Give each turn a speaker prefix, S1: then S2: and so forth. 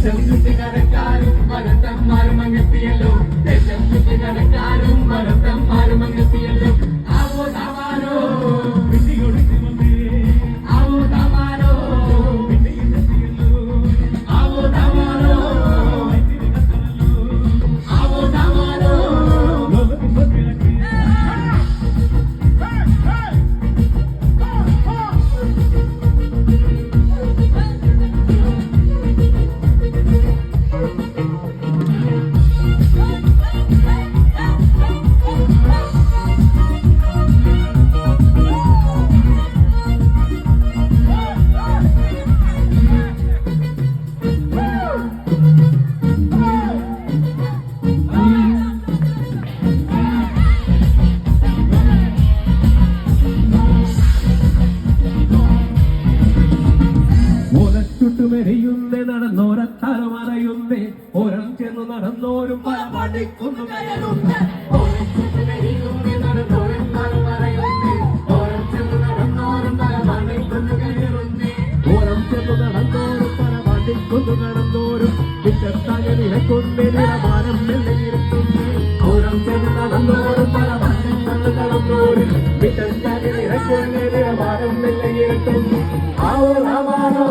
S1: ദേശം ചുറ്റിക്കടക്കാരും മരത്തന്മാരും അങ്ങെത്തിയല്ലോ ദേശം ചുറ്റിക്കടക്കാരും മരത്തന്മാരും അങ്ങെത്തിയല്ലോ ആവോ താമാരോ വിധിയൊടുക്കി വന്നേ ആവോ താമാരോ വിധിയെത്തിയല്ലോ ആവോ താമാരോ ആവോ താമാരോ ചുട്ടുമെരിയുന്നേ നടന്നോരത്താരം അറിയുന്നേ ഓരം ചെന്ന് നടന്നോരും പല പാടിക്കൊന്നു കയറുന്നേ ഓരം ചുട്ടുമെരിയുന്നേ നടന്നോരത്താരം അറിയുന്നേ ഓരം ചെന്ന് നടന്നോരും പല പാടിക്കൊന്നു കയറുന്നേ ഓരം ചെന്ന് നടന്നോരും പല പാടിക്കൊന്നു കടന്നോരും വിറ്റത്താകെ നിലക്കൊന്നേ നിലവാരം മെല്ലെ ഇരുത്തുന്നേ ഓരം ചെന്ന് നടന്നോരും പല പാടിക്കൊന്നു കടന്നോരും വിറ്റത്താകെ നിലക്കൊന്നേ നിലവാരം മെല്ലെ ഇരുത്തുന്നു ആവോ രാമാനോ